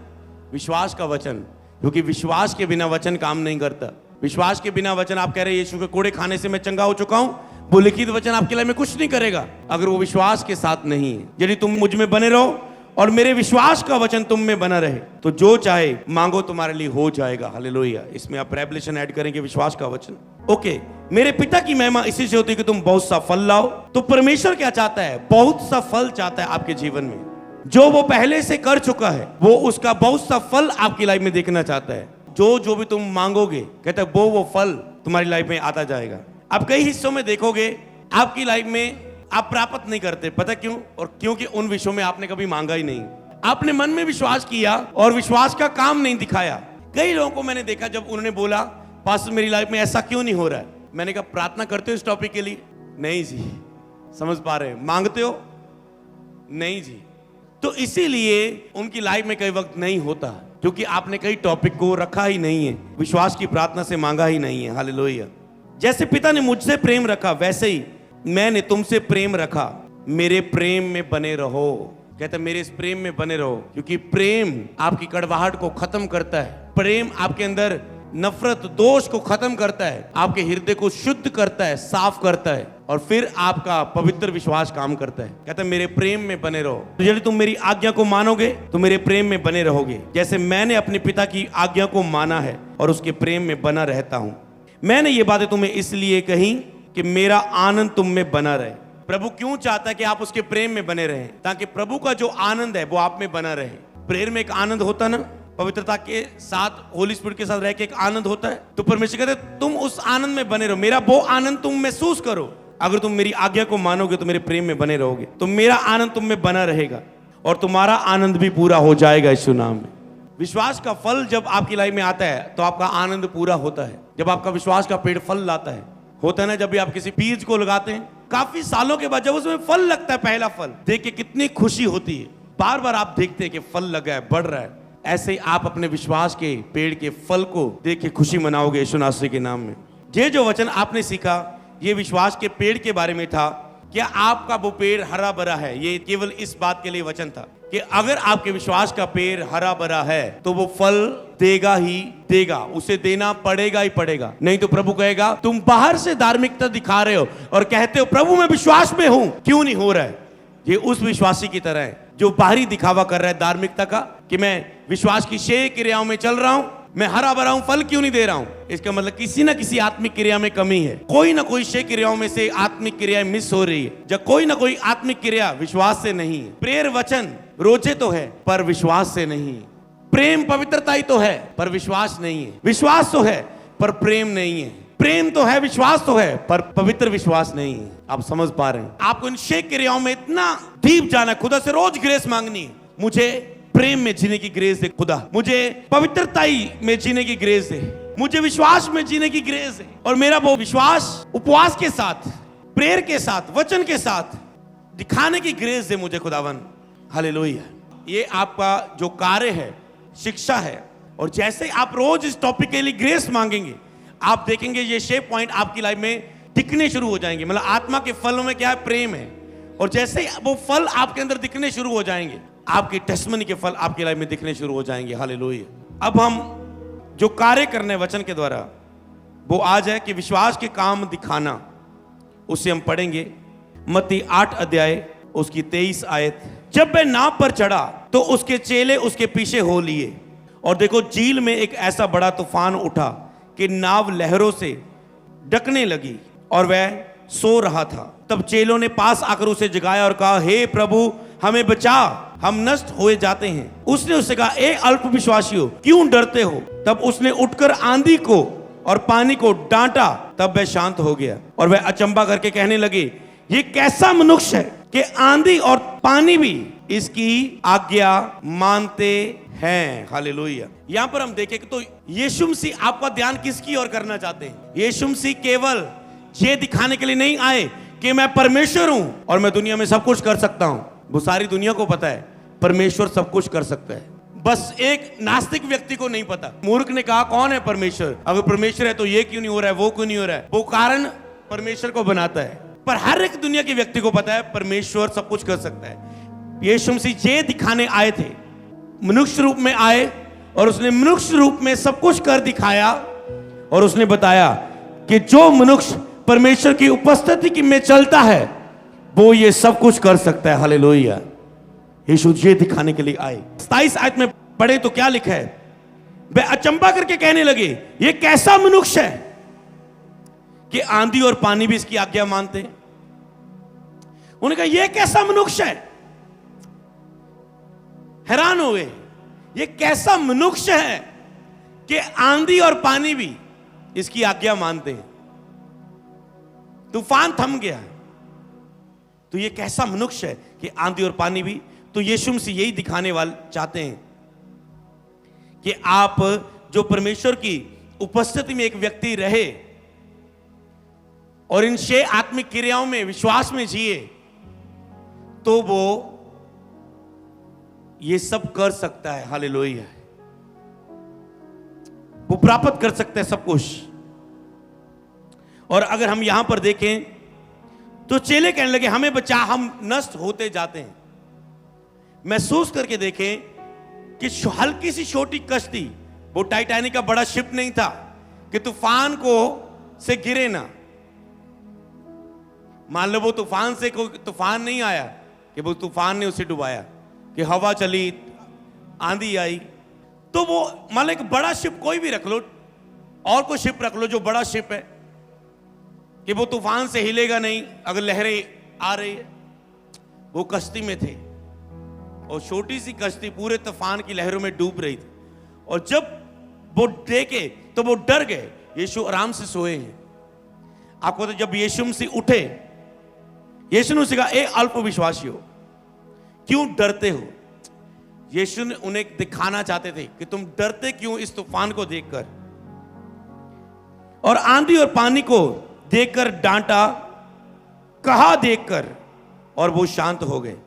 S1: विश्वास का वचन। क्योंकि विश्वास के बिना वचन काम नहीं करता। विश्वास के बिना वचन, आप कह रहे हैं यीशु के कोड़े खाने से मैं चंगा हो चुका हूं, वो लिखित वचन आपके लिए में कुछ नहीं करेगा अगर वो विश्वास के साथ नहीं है। यदि तुम मुझ में बने रहो और मेरे विश्वास का वचन तुम में बना रहे तो जो चाहे मांगो तुम्हारे लिए हो जाएगा। हालेलुया। इसमें आप रेवलेशन ऐड करेंगे, विश्वास का वचन। ओके, मेरे पिता की महिमा इसी से होती है कि तुम बहुत सा फल लाओ। तो परमेश्वर क्या चाहता है? बहुत सा फल चाहता है आपके जीवन में। जो वो पहले से कर चुका है वो उसका बहुत सा फल आपकी लाइफ में देखना चाहता है। जो भी तुम मांगोगे, कहता है वो फल तुम्हारी लाइफ में आता जाएगा। आप कई हिस्सों में देखोगे आपकी लाइफ में आप प्राप्त नहीं करते। पता क्यों? और क्योंकि उन विषयों में आपने कभी मांगा ही नहीं। आपने मन में विश्वास किया और विश्वास का काम नहीं दिखाया। कई लोगों को मैंने देखा जब उन्होंने बोला पास्टर मेरी लाइफ में ऐसा क्यों नहीं हो रहा है, मैंने कहा प्रार्थना करते हो इस टॉपिक के लिए? नहीं जी। समझ पा रहे हैं? मांगते हो? नहीं जी। तो इसीलिए उनकी लाइफ में कई वक्त नहीं होता क्योंकि आपने कई टॉपिक को रखा ही नहीं है, विश्वास की प्रार्थना से मांगा ही नहीं है। हालेलुया। जैसे पिता ने मुझसे प्रेम रखा वैसे ही मैंने तुमसे प्रेम रखा, मेरे प्रेम में बने रहो। कहते मेरे इस प्रेम में बने रहो क्योंकि प्रेम आपकी कड़वाहट को खत्म करता है। प्रेम आपके अंदर नफरत, दोष को खत्म करता है, आपके हृदय को शुद्ध करता है, साफ करता है और फिर आपका पवित्र विश्वास काम करता है। कहता है मेरे प्रेम में बने रहो। तो यदि तुम मेरी आज्ञा को मानोगे तो मेरे प्रेम में बने रहोगे, जैसे मैंने अपने पिता की आज्ञा को माना है और उसके प्रेम में बना रहता हूं। मैंने ये बातें तुम्हें इसलिए कही कि मेरा आनंद तुम में बना रहे। प्रभु क्यों चाहता है कि आप उसके प्रेम में बने रहें? ताकि प्रभु का जो आनंद है वो आप में बना रहे। प्रेयर में एक आनंद होता ना, पवित्रता के साथ, होली स्पिरिट के साथ रह के एक आनंद होता है। तो परमेश्वर कहते हैं तुम उस आनंद में बने रहो, मेरा वो आनंद तुम महसूस करो। अगर तुम मेरी आज्ञा को मानोगे तो मेरे प्रेम में बने रहोगे तो मेरा आनंद तुम में बना रहेगा और तुम्हारा आनंद भी पूरा हो जाएगा यीशु नाम में। विश्वास का फल जब आपकी लाइफ में आता है तो आपका आनंद पूरा होता है। जब आपका विश्वास का पेड़ फल लाता है, होता है ना, जब भी आप किसी बीज को लगाते हैं काफी सालों के बाद जब उसमें फल लगता है, पहला फल देख के कितनी खुशी होती है। बार बार आप देखते हैं कि फल लगा है, बढ़ रहा है। ऐसे ही आप अपने विश्वास के पेड़ के फल को देख के खुशी मनाओगे यीशु नासरी के नाम में। ये जो वचन आपने सीखा ये विश्वास के पेड़ के बारे में था। क्या आपका वो पेड़ हरा भरा है? ये केवल इस बात के लिए वचन था कि अगर आपके विश्वास का पेड़ हरा भरा है तो वो फल देगा ही देगा, उसे देना पड़ेगा ही पड़ेगा। नहीं तो प्रभु कहेगा तुम बाहर से धार्मिकता दिखा रहे हो और कहते हो प्रभु मैं विश्वास में हूं, क्यों नहीं हो रहा है? ये उस विश्वासी की तरह है जो बाहरी दिखावा कर रहा है धार्मिकता का कि मैं विश्वास की 6 क्रियाओं में चल रहा हूं, मैं हरा भरा हूं, फल क्यों नहीं दे रहा हूं? इसका मतलब किसी ना किसी आत्मिक क्रिया में कमी है। कोई ना कोई 6 क्रियाओं में से आत्मिक क्रिया मिस हो रही है, जब कोई ना कोई आत्मिक क्रिया विश्वास से नहीं है। प्रेयर वचन रोजे तो है पर विश्वास से नहीं है। प्रेम पवित्रता ही तो है पर विश्वास नहीं है। विश्वास तो है पर प्रेम नहीं है। प्रेम तो है, विश्वास तो है पर पवित्र विश्वास नहीं है। आप समझ पा रहे हैं? आपको इन 6 क्रियाओं में इतना डीप जाना, खुदा से रोज ग्रेस मांगनी है। मुझे प्रेम में जीने की ग्रेस दे खुदा, मुझे पवित्रता में जीने की ग्रेस दे, मुझे विश्वास में जीने की ग्रेस दे। और मेरा वो विश्वास उपवास के साथ, प्रेयर के साथ, वचन के साथ दिखाने की ग्रेस दे मुझे खुदावन। हालेलुया। ये आपका जो कार्य है, शिक्षा है। और जैसे आप रोज इस टॉपिक के लिए ग्रेस मांगेंगे आप देखेंगे ये 6 पॉइंट आपकी लाइफ में दिखने शुरू हो जाएंगे। मतलब आत्मा के फलों में क्या है? प्रेम है। और जैसे वो फल आपके अंदर दिखने शुरू हो जाएंगे आपकी टेस्टमनी के फल आपकी लाइफ में दिखने शुरू हो जाएंगे। हालेलुया। अब हम जो कार्य करने वचन के द्वारा वो आज है कि विश्वास के काम दिखाना, उससे हम पढ़ेंगे मत्ती 8 अध्याय उसकी 23 आयत। जब वह नाव पर चढ़ा तो उसके चेले उसके पीछे हो लिए और देखो झील में एक ऐसा बड़ा तूफान उठा कि नाव लहरों से ढकने लगी और वह सो रहा था। तब चेलों ने पास आकर उसे जगाया और कहा, हे प्रभु हमें बचा, हम नष्ट हुए जाते हैं। उसने उससे कहा, ए अल्प विश्वासियों, क्यों डरते हो? तब उसने उठकर आंधी को और पानी को डांटा, तब वह शांत हो गया। और वह अचंभा करके कहने लगे, ये कैसा मनुष्य है कि आंधी और पानी भी इसकी आज्ञा मानते हैं। हालेलुया। यहां पर हम देखें तो यीशु मसीह आपका ध्यान किसकी ओर करना चाहते हैं? यीशु मसीह केवल ये दिखाने के लिए नहीं आए कि मैं परमेश्वर हूं और मैं दुनिया में सब कुछ कर सकता हूं। वो सारी दुनिया को पता है परमेश्वर सब कुछ कर सकता है, बस एक नास्तिक व्यक्ति को नहीं पता। मूर्ख ने कहा, कौन है परमेश्वर? अगर परमेश्वर है तो ये क्यों नहीं हो रहा है, वो क्यों नहीं हो रहा है? वो कारण परमेश्वर को बनाता है। पर हर एक दुनिया के व्यक्ति को पता है परमेश्वर सब कुछ कर सकता है। यीशु मसीह ये दिखाने आए थे, मनुष्य रूप में आए और उसने मनुष्य रूप में सब कुछ कर दिखाया। और उसने बताया कि जो मनुष्य परमेश्वर की उपस्थिति में चलता है वो ये सब कुछ कर सकता है। हालेलुया। यीशु ये दिखाने के लिए आए। 27 आयत में पढ़े तो क्या लिखा है? वे अचंभा करके कहने लगे, ये कैसा मनुष्य है कि आंधी और पानी भी इसकी आज्ञा मानते हैं। उन्होंने कहा, ये कैसा मनुष्य है? हैरान हो गए, ये कैसा मनुष्य है कि आंधी और पानी भी इसकी आज्ञा मानते हैं। तूफान थम गया, तो ये कैसा मनुष्य है कि आंधी और पानी भी। तो यीशु मसीह यही दिखाने वाले चाहते हैं कि आप जो परमेश्वर की उपस्थिति में एक व्यक्ति रहे और इन 6 आत्मिक क्रियाओं में विश्वास में जिए, तो वो ये सब कर सकता है। हालेलुया। वो प्राप्त कर सकता है सब कुछ। और अगर हम यहां पर देखें तो चेले कहने लगे, हमें बचा, हम नष्ट होते जाते हैं। महसूस करके देखें कि हल्की सी छोटी कश्ती, वो टाइटैनिक का बड़ा शिप नहीं था कि तूफान को से गिरे ना। मान लो वो तूफान से कोई तूफान नहीं आया कि वो तूफान ने उसे डुबाया, कि हवा चली, आंधी आई, तो वो मान लो एक बड़ा शिप कोई भी रख लो, और कोई शिप रख लो जो बड़ा शिप है, कि वो तूफान से हिलेगा नहीं अगर लहरें आ रही है। वो कश्ती में थे और छोटी सी कश्ती पूरे तूफान की लहरों में डूब रही थी। और जब वो देखे तो वो डर गए। यीशु आराम से सोए हैं। आपको तो जब यीशु मसीह उठे, यीशु ने उसे कहा, ए अल्प विश्वासियों, क्यों डरते हो? यीशु ने उन्हें दिखाना चाहते थे कि तुम डरते क्यों इस तूफान को देखकर। और आंधी और पानी को देखकर डांटा, कहा देखकर, और वो शांत हो गए।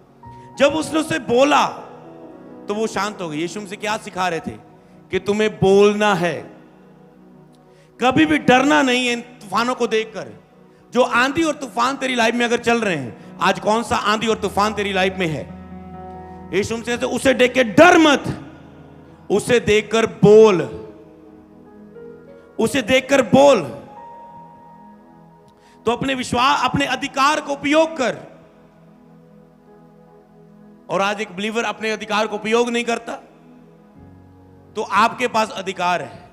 S1: जब उसने उसे बोला तो वो शांत हो गए। यीशु हमसे क्या सिखा रहे थे? कि तुम्हें बोलना है, कभी भी डरना नहीं है इन तूफानों को देखकर। जो आंधी और तूफान तेरी लाइफ में अगर चल रहे हैं, आज कौन सा आंधी और तूफान तेरी लाइफ में है? यीशु हमसे कहते, उसे देख के डर मत, उसे देखकर बोल, उसे देखकर बोल। तो अपने विश्वास, अपने अधिकार को उपयोग कर। और आज एक बिलीवर अपने अधिकार को उपयोग नहीं करता, तो आपके पास अधिकार है।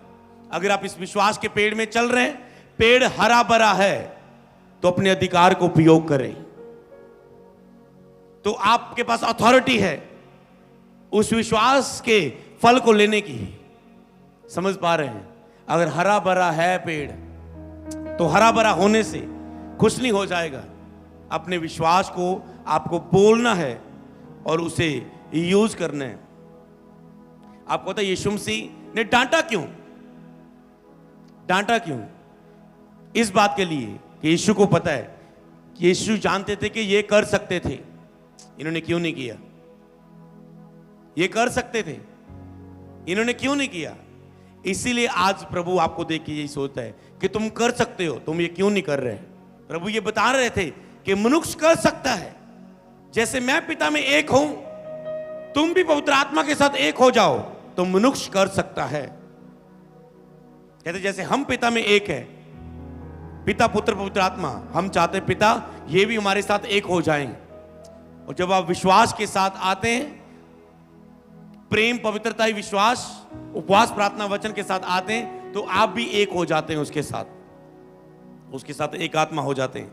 S1: अगर आप इस विश्वास के पेड़ में चल रहे हैं, पेड़ हरा भरा है, तो अपने अधिकार को उपयोग करें। तो आपके पास अथॉरिटी है उस विश्वास के फल को लेने की। समझ पा रहे हैं? अगर हरा भरा है पेड़, तो हरा भरा होने से खुश नहीं हो जाएगा। अपने विश्वास को आपको बोलना है और उसे यूज करना है। आपको पता है यीशु मसीह ने डांटा क्यों? डांटा क्यों? इस बात के लिए कि यीशु को पता है कि यीशु जानते थे कि ये कर सकते थे, इन्होंने क्यों नहीं किया? ये कर सकते थे, इन्होंने क्यों नहीं किया? इसीलिए आज प्रभु आपको देख के यही सोचता है कि तुम कर सकते हो, तुम ये क्यों नहीं कर रहे? प्रभु ये बता रहे थे कि मनुष्य कर सकता है, जैसे मैं पिता में एक हूं, तुम भी पवित्र आत्मा के साथ एक हो जाओ तो मनुष्य कर सकता है। कहते जैसे हम पिता में एक है, पिता पुत्र पवित्र आत्मा, हम चाहते पिता ये भी हमारे साथ एक हो जाएं। और जब आप विश्वास के साथ आते हैं, प्रेम पवित्रता विश्वास उपवास प्रार्थना वचन के साथ आते हैं, तो आप भी एक हो जाते हैं उसके साथ एक आत्मा हो जाते हैं।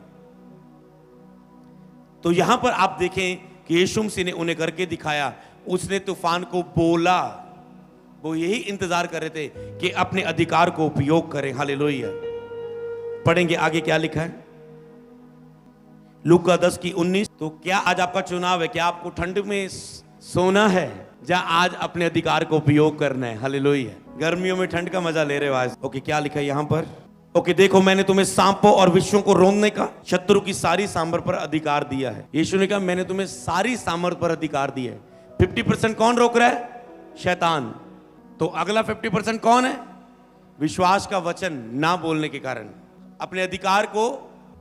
S1: तो यहां पर आप देखें कि यीशु मसीह ने उन्हें करके दिखाया। उसने तूफान को बोला। वो यही इंतजार कर रहे थे कि अपने अधिकार को उपयोग करें। हालेलुया। पढ़ेंगे आगे क्या लिखा है, लूका 10:19। तो क्या आज आपका चुनाव है? क्या आपको ठंड में सोना है या आज अपने अधिकार को उपयोग करना है? हालेलुया। गर्मियों में ठंड का मजा ले रहे हो आज। ओके, क्या लिखा है यहां पर? ओके, देखो मैंने तुम्हें सांपों और विषयों को रोकने का, शत्रु की सारी सामर्थ पर अधिकार दिया है। यीशु ने कहा मैंने तुम्हें सारी सामर्थ पर अधिकार दिया है। 50% कौन रोक रहा है? शैतान। तो अगला 50% कौन है? विश्वास का वचन ना बोलने के कारण, अपने अधिकार को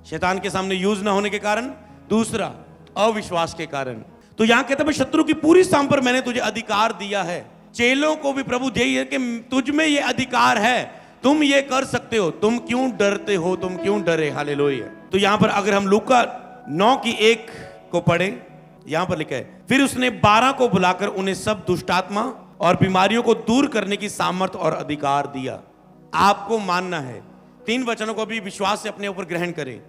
S1: शैतान के सामने यूज ना होने के कारण, दूसरा अविश्वास के कारण। तो यहां कहता है शत्रु की पूरी सामर्थ पर मैंने तुझे अधिकार दिया है। चेलों को भी प्रभु यही है कि तुझ में ये अधिकार है, तुम ये कर सकते हो, तुम क्यों डरते हो, तुम क्यों डरे? हालेलुया। तो यहां पर अगर हम लूका 9:1 को पढ़ें, यहां पर लिखा है फिर उसने 12 को बुलाकर उन्हें सब दुष्टात्मा और बीमारियों को दूर करने की सामर्थ और अधिकार दिया। आपको मानना है, 3 वचनों को भी विश्वास से अपने ऊपर ग्रहण करें।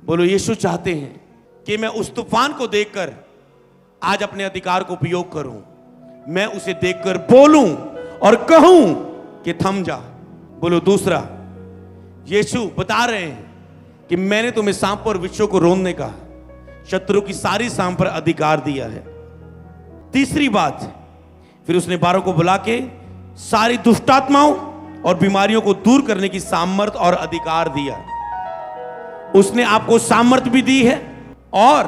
S1: बोलो, यीशु चाहते हैं कि मैं उस तूफान को देखकर आज अपने अधिकार को उपयोग करूं। मैं उसे देखकर बोलूं और कहूं कि थम जा। बोलो, दूसरा, यीशु बता रहे हैं कि मैंने तुम्हें सांप और विषयों को रोकने का, शत्रु की सारी सांप पर अधिकार दिया है। तीसरी बात, फिर उसने 12 को बुला के सारी दुष्टात्माओं और बीमारियों को दूर करने की सामर्थ और अधिकार दिया। उसने आपको सामर्थ भी दी है और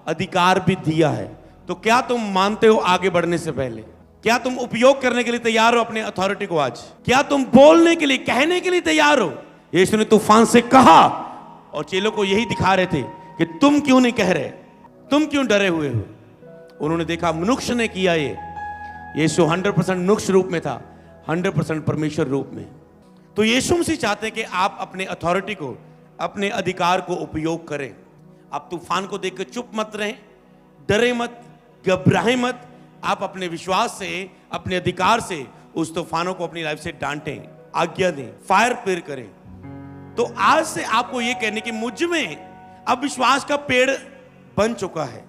S1: अधिकार भी दिया है। तो क्या तुम मानते हो आगे बढ़ने से पहले? क्या तुम उपयोग करने के लिए तैयार हो अपने अथॉरिटी को आज? क्या तुम बोलने के लिए, कहने के लिए तैयार हो? यीशु ने तूफान से कहा और चेलों को यही दिखा रहे थे कि तुम क्यों नहीं कह रहे, तुम क्यों डरे हुए हो? उन्होंने देखा मनुष्य ने किया ये। यीशु 100% मनुष्य रूप में था, 100% परमेश्वर रूप में। तो यीशु मसीह चाहते हैं कि आप अपने अथॉरिटी को, अपने अधिकार को उपयोग करें। आप तूफान को देखकर चुप मत रहें, डरे मत, घबराएं मत। आप अपने विश्वास से, अपने अधिकार से उस तूफानों को अपनी लाइफ से डांटें, आज्ञा दें, फायर प्रेयर करें। तो आज से आपको यह कहने कि मुझ में अब विश्वास का पेड़ बन चुका है।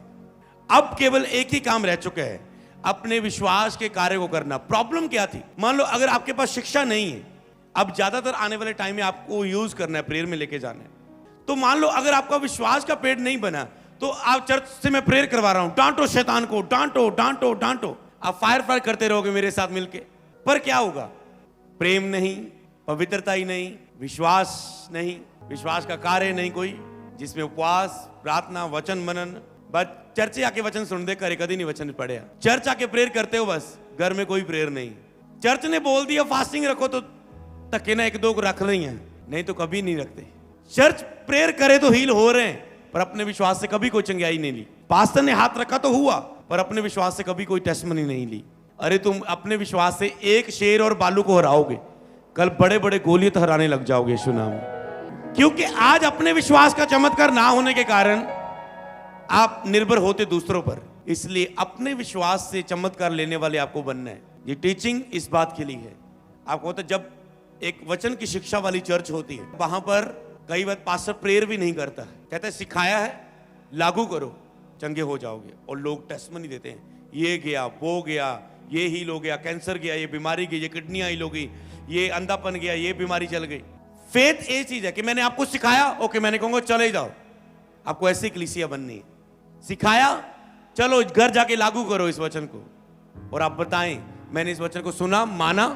S1: अब केवल एक ही काम रह चुका है, अपने विश्वास के कार्य को करना। प्रॉब्लम क्या थी? मान लो अगर आपके पास शिक्षा नहीं है, अब ज्यादातर आने वाले टाइम में आपको यूज करना है, प्रेयर में लेके जाना है। तो मान लो अगर आपका विश्वास का पेड़ नहीं बना, तो आप चर्च से मैं प्रेयर करवा रहा हूं, डांटो शैतान को, डांटो डांटो डांटो। आप फायर करते रहोगे मेरे साथ मिलके, पर क्या होगा? प्रेम नहीं, पवित्रता ही नहीं, विश्वास नहीं, विश्वास का कार्य नहीं कोई, जिसमें उपवास, प्रार्थना, वचन मनन। बस चर्च आके वचन सुन दे करे, कभी नहीं वचन पढ़े। चर्च आके प्रेयर करते हो बस, घर में कोई प्रेयर नहीं। चर्च ने बोल दिया फास्टिंग रखो तो तके ना 1-2 को रख रही हैं, नहीं तो कभी नहीं रखते। चर्च प्रेयर करे तो हील हो रहे हैं, पर अपने विश्वास से कभी कोई चंगाई नहीं ली। पास्टर ने हाथ रखा तो हुआ, पर अपने विश्वास से कभी कोई टेस्टमनी नहीं ली। अरे तुम अपने विश्वास से एक शेर और बालू को हराओगे, कल बड़े बड़े गोलियत हराने लग जाओगे यीशु नाम। क्योंकि आज अपने विश्वास का चमत्कार ना होने के कारण आप निर्भर होते दूसरों पर। इसलिए अपने विश्वास से चमत्कार लेने वाले आपको बनना है। ये टीचिंग इस बात के लिए है। आपको होता जब एक वचन की शिक्षा वाली चर्च होती है, वहां पर कई बार पास्टर प्रेयर भी नहीं करता है, कहता है सिखाया है, लागू करो, चंगे हो जाओगे। और लोग टेस्टमनी देते हैं, ये गया, वो गया, ये हील हो गया, कैंसर गया, ये बीमारी गई, ये किडनियां हील हो गई, ये अंधापन गया, ये बीमारी चल गई। फेथ ये चीज है कि मैंने आपको सिखाया, ओके, मैंने कहूंगा चले जाओ। आपको ऐसी कलीसिया बननी है। सिखाया, चलो घर जाके लागू करो इस वचन को, और आप बताएं मैंने इस वचन को सुना, माना,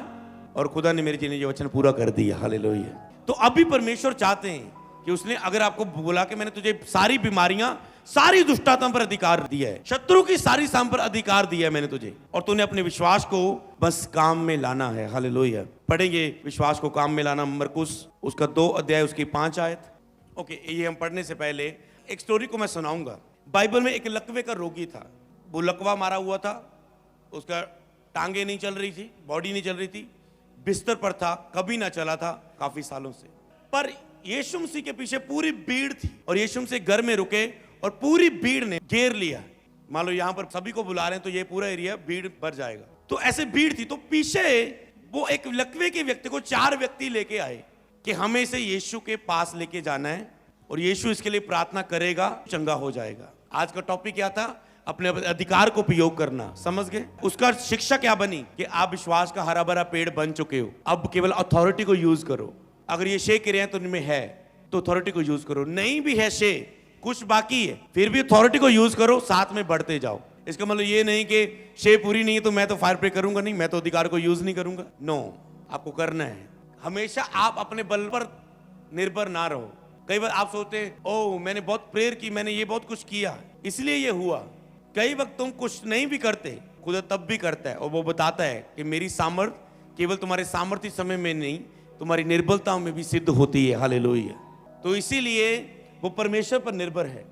S1: और खुदा ने मेरे जीने ये वचन पूरा कर दिया। हालेलुया। तो अभी परमेश्वर चाहते हैं कि उसने अगर आपको बोला कि मैंने तुझे सारी बीमारियां, सारी दुष्टता पर अधिकार दिया है, शत्रु की सारी साम पर अधिकार दिया है मैंने तुझे, और तूने अपने विश्वास को बस काम में लाना है। हालेलुया। पढ़ेंगे विश्वास को काम में लाना, मरकुस उसका 2 अध्याय उसकी 5 आयत। ओके, ये हम पढ़ने से पहले एक स्टोरी को मैं सुनाऊंगा। बाइबल में एक लकवे का रोगी था। वो लकवा मारा हुआ था, उसका टांगे नहीं चल रही थी, बॉडी नहीं चल रही थी, बिस्तर पर था, कभी ना चला था काफी सालों से। पर यीशु मसीह के पीछे पूरी भीड़ थी, और यीशु मसीह घर में रुके और पूरी भीड़ ने घेर लिया। मान लो यहां पर सभी को बुला रहे हैं तो ये पूरा एरिया भीड़ भर जाएगा। तो ऐसे भीड़ थी, तो पीछे वो एक लकवे के व्यक्ति को 4 व्यक्ति लेके आए कि हमें इसे यीशु के पास लेके जाना है, और यीशु इसके लिए प्रार्थना करेगा, चंगा हो जाएगा। आज का टॉपिक क्या था? अपने अधिकार को उपयोग करना। समझ गए? उसका शिक्षा क्या बनी कि आप विश्वास का हरा भरा पेड़ बन चुके हो, अब केवल अथॉरिटी को यूज करो। अगर ये 6 क्रियाएं तो उनमें है तो अथॉरिटी को यूज करो, नहीं भी है 6, कुछ बाकी है, फिर भी अथॉरिटी को यूज करो, साथ में बढ़ते जाओ। इसका मतलब ये नहीं कि 6 पूरी नहीं है तो मैं तो फायर प्रे करूंगा नहीं, मैं तो अधिकार को यूज नहीं करूंगा। नो, आपको करना है। हमेशा आप अपने बल पर निर्भर ना रहो। कई बार आप सोचते हैं ओह मैंने बहुत प्रेयर की, मैंने ये बहुत कुछ किया इसलिए ये हुआ। कई वक्त तुम कुछ नहीं भी करते, खुदा तब भी करता है और वो बताता है कि मेरी सामर्थ्य केवल तुम्हारे सामर्थ्य समय में नहीं, तुम्हारी निर्बलताओं में भी सिद्ध होती है। हालेलुया। तो इसीलिए वो परमेश्वर पर निर्भर है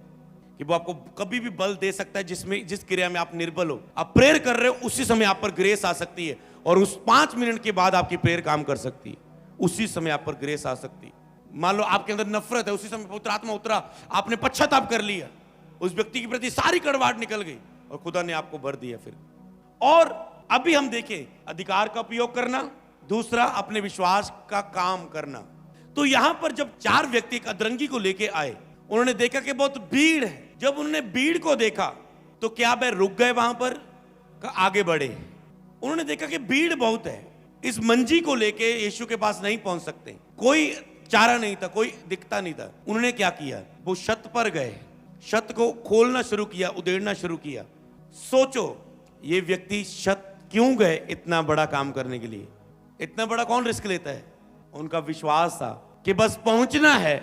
S1: कि वो आपको कभी भी बल दे सकता है जिस क्रिया में आप निर्बल हो। आप प्रेयर कर रहे हो, उसी समय आप पर ग्रेस आ सकती है और उस 5 मिनट के बाद आपकी प्रेयर काम कर सकती है। उसी समय आप पर ग्रेस आ सकती है। मान लो आपके अंदर नफरत है, उसी समय पवित्र आत्मा उतरा, आपने पश्चाताप कर लिया, उस व्यक्ति के प्रति सारी कड़वाहट निकल गई और खुदा ने आपको भर दिया। फिर और अभी हम देखें अधिकार का उपयोग करना, दूसरा अपने विश्वास का काम करना। तो यहां पर जब 4 व्यक्ति एक अधरंगी को लेके आए, उन्होंने देखा कि बहुत भीड़ है। जब उन्होंने भीड़ को देखा तो क्या वह रुक गए वहां पर, आगे बढ़े? उन्होंने देखा कि भीड़ बहुत है, इस मंजी को लेके यीशु के पास नहीं पहुंच सकते, कोई चारा नहीं था, कोई दिखता नहीं था। उन्होंने क्या किया? वो छत पर गए, छत को खोलना शुरू किया, उधेड़ना शुरू किया। सोचो ये व्यक्ति छत क्यों गए इतना बड़ा काम करने के लिए? इतना बड़ा कौन रिस्क लेता है? उनका विश्वास था कि बस पहुंचना है,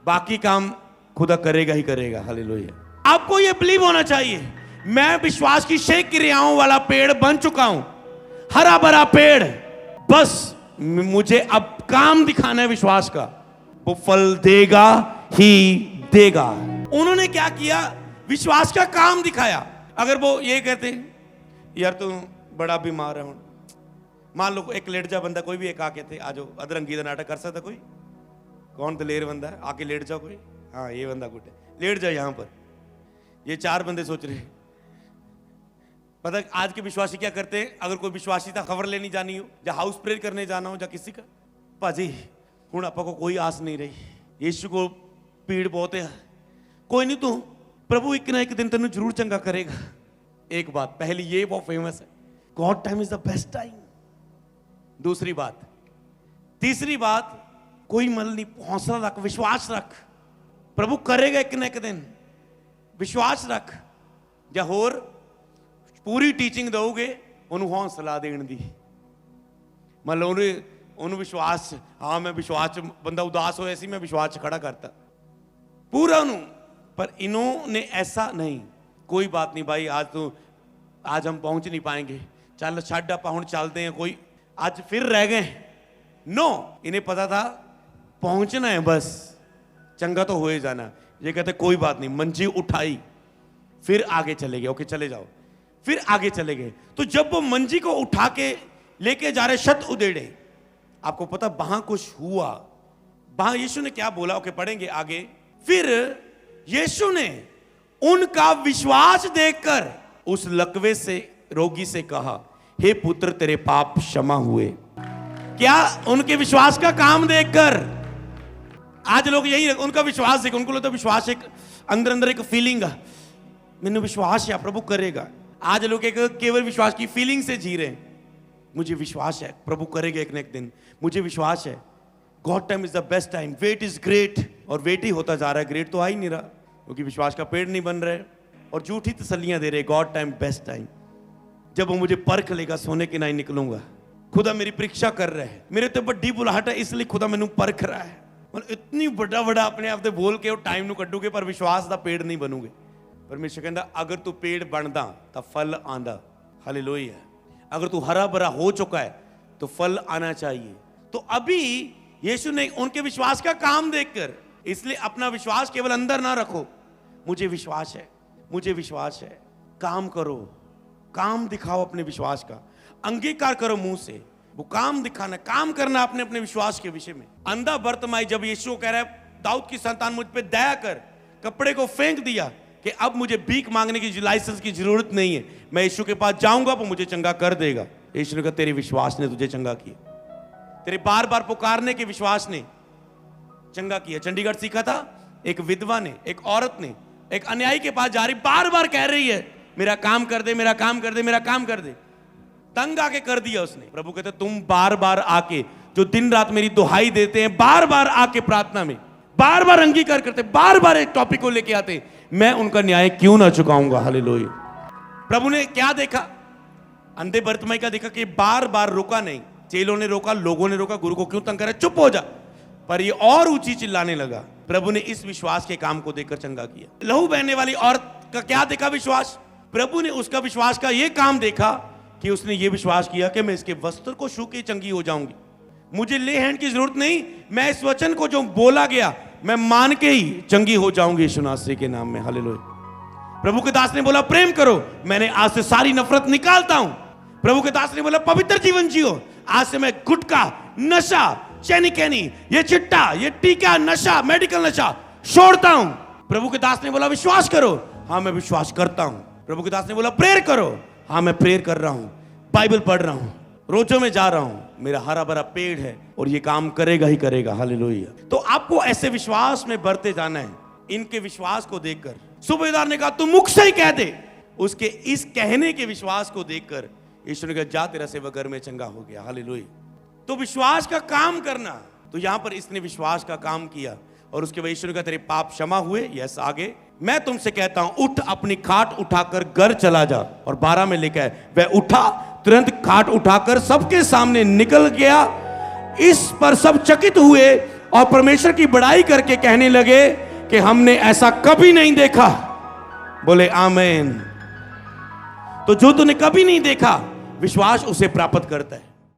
S1: बाकी काम खुदा करेगा ही करेगा। हालेलुया। आपको ये बिलीव होना चाहिए, मैं विश्वास की 6 क्रियाओं वाला पेड़ बन चुका हूं, हरा भरा पेड़, बस मुझे अब काम दिखाना है विश्वास का, वो फल देगा ही देगा। उन्होंने क्या किया? विश्वास का काम दिखाया। अगर वो ये कहते यार तू बड़ा बीमार है, मान लो एक लेट जा बंदा, कोई भी एक आके थे, आज अधरंगी का नाटक कर सकता कोई? कौन दलेर बंदा है? आके लेट जाओ कोई, हाँ ये बंदा गुट है, लेट जाओ यहां पर। ये 4 बंदे सोच रहे, पता आज के विश्वासी क्या करते हैं? अगर कोई विश्वासी था खबर लेनी जानी हो, या हाउस प्रेयर करने जाना हो, या किसी का, भाजी हुण आपको कोई आस नहीं रही, यीशु को पीड़ बहुत है, कोई नहीं, तू प्रभु एक ना एक दिन तेन जरूर चंगा करेगा। एक बात पहली ये बहुत फेमस है, God time is the best time. दूसरी बात, तीसरी बात, कोई मल नहीं, हौसला रख, विश्वास रख, प्रभु करेगा एक ना एक दिन, विश्वास रख। या होर पूरी टीचिंग दोगे उन्होंने हौसला देने दी, मतलब उन्होंने विश्वास, हाँ मैं विश्वास, बंदा उदास हो ऐसी मैं विश्वास खड़ा करता पूरा उन्होंने। पर इन्होंने ऐसा नहीं, कोई बात नहीं भाई, आज हम पहुंच नहीं पाएंगे, चल छड़ आप हुण चलते हैं, कोई आज फिर रह गए। नो, इन्हें पता था पहुंचना है, बस चंगा तो हो ही जाना। ये कहते कोई बात नहीं, मंजी उठाई, फिर आगे चले गए, ओके चले जाओ, फिर आगे चले गए। तो जब वो मंजी को उठा के लेके जा रहे, छत उधेड़े, आपको पता वहां कुछ हुआ, वहां यीशु ने क्या बोला? ओके पढ़ेंगे आगे। फिर यीशु ने उनका विश्वास देखकर उस लकवे से, रोगी से कहा, हे पुत्र तेरे पाप क्षमा हुए। क्या? उनके विश्वास का काम देखकर। आज लोग यही, उनका विश्वास देख, उनको लगता विश्वास एक अंदर एक फीलिंग है, मैंने विश्वास है प्रभु करेगा। आज लोग एक केवल विश्वास की फीलिंग से जी रहे हैं, मुझे विश्वास है प्रभु करेगा एक न एक दिन, मुझे विश्वास है, God time is the best time, wait is great, और वेट ही होता जा रहा है, ग्रेट तो आ ही नहीं रहा, क्योंकि विश्वास का पेड़ नहीं बन रहे, और झूठी तसल्लियां दे रहे, गॉड टाइम बेस्ट टाइम, जब वो मुझे परख लेगा सोने के नहीं निकलूंगा, खुदा मेरी परीक्षा कर रहा है, मेरे तो बड़ी बुलाहट है इसलिए खुदा मैनू परख रहा है। मतलब इतनी बड़ा अपने आप से बोल के टाइम ਨੂੰ ਕੱਢੂਗੇ पर विश्वास ਦਾ पेड़ नहीं बनूगे। परमेश्वर कहता अगर तू पेड़ बनदा तो फल आंदा। हालेलुया। अगर तू हरा भरा हो चुका है तो फल आना चाहिए। तो अभी यीशु ने उनके विश्वास का काम देखकर, इसलिए अपना विश्वास केवल अंदर ना रखो, मुझे विश्वास है, मुझे विश्वास है, काम करो, काम दिखाओ अपने विश्वास का, अंगीकार करो मुंह से, वो काम दिखाना, काम करना अपने अपने विश्वास के विषय में। अंधा बर्तमाई जब यीशु कह रहा है दाऊद की संतान मुझ पे दया कर, कपड़े को फेंक दिया कि अब मुझे भीख मांगने की लाइसेंस की जरूरत नहीं है, मैं यीशु के पास जाऊंगा वो मुझे चंगा कर देगा। यीशु ने कहा तेरे विश्वास ने तुझे चंगा किया, तेरे बार बार पुकारने के विश्वास ने चंगा किया। चंडीगढ़ सीखा था, एक विधवा ने, एक औरत ने एक अन्यायी के पास जा रही, बार बार कह रही है मेरा काम कर दे, मेरा काम कर दे, मेरा काम कर दे। तंग आके कर दिया उसने। प्रभु कहते तुम बार बार आके, जो दिन रात मेरी दुहाई देते हैं, बार बार आके प्रार्थना में बार बार अंगीकार करते, बार बार एक टॉपिक को लेके आते, मैं उनका न्याय क्यों ना चुकाऊंगा। हालेलुया। प्रभु ने क्या देखा? अंधे बर्तिमाई का देखा कि बार बार रुका नहीं। चेलों ने रोका, लोगों ने रोका, गुरु को क्यों तंग कर रहा है, चुप हो जा। पर ये और ऊंची चिल्लाने लगा। प्रभु ने इस विश्वास के काम को देखकर चंगा किया। लहू बहने वाली औरत का क्या देखा विश्वास? प्रभु ने उसका विश्वास का ये काम देखा कि उसने ये विश्वास किया कि मैं इसके वस्त्र को छू के चंगी हो जाऊंगी, मुझे ले हैंड की जरूरत नहीं, मैं इस वचन को जो बोला गया मैं मान के ही चंगी हो जाऊंगी यीशु नासरी के नाम में। हालेलुया। प्रभु के दास ने बोला प्रेम करो, मैंने आज से सारी नफरत निकालता हूं। प्रभु के दास ने बोला पवित्र जीवन जियो, आज से मैं गुटखा, नशा, चैनी कैनी, ये चिट्टा, ये टीका, नशा, मेडिकल नशा छोड़ता हूं। प्रभु के दास ने बोला विश्वास करो, हाँ मैं विश्वास करता हूं। प्रभु के दास ने बोला प्रेयर करो, हाँ मैं प्रेयर कर रहा हूं, बाइबल पढ़ रहा हूं, रोजों में जा रहा हूं, मेरा हरा भरा पेड़ है और ये काम करेगा ही करेगा। हालेलुया। तो आपको ऐसे विश्वास में बढ़ते जाना है। इनके विश्वास को देखकर सूबेदार ने कहा तू मुख से ही कह दे। उसके इस कहने के विश्वास को देखकर यीशु ने कहा जा तेरा सेवक घर में चंगा हो गया। हालेलुया। तो विश्वास का काम करना, तो यहां पर इसने विश्वास का काम किया और उसके बाद यीशु ने कहा तेरे पाप क्षमा हुए। यस, आगे मैं तुमसे कहता हूं उठ, अपनी खाट उठाकर घर चला जा। और 12 में लिखा है वह उठा, तुरंत खाट उठाकर सबके सामने निकल गया। इस पर सब चकित हुए और परमेश्वर की बड़ाई करके कहने लगे कि हमने ऐसा कभी नहीं देखा। बोले आमीन। तो जो तूने कभी नहीं देखा, विश्वास उसे प्राप्त करता है।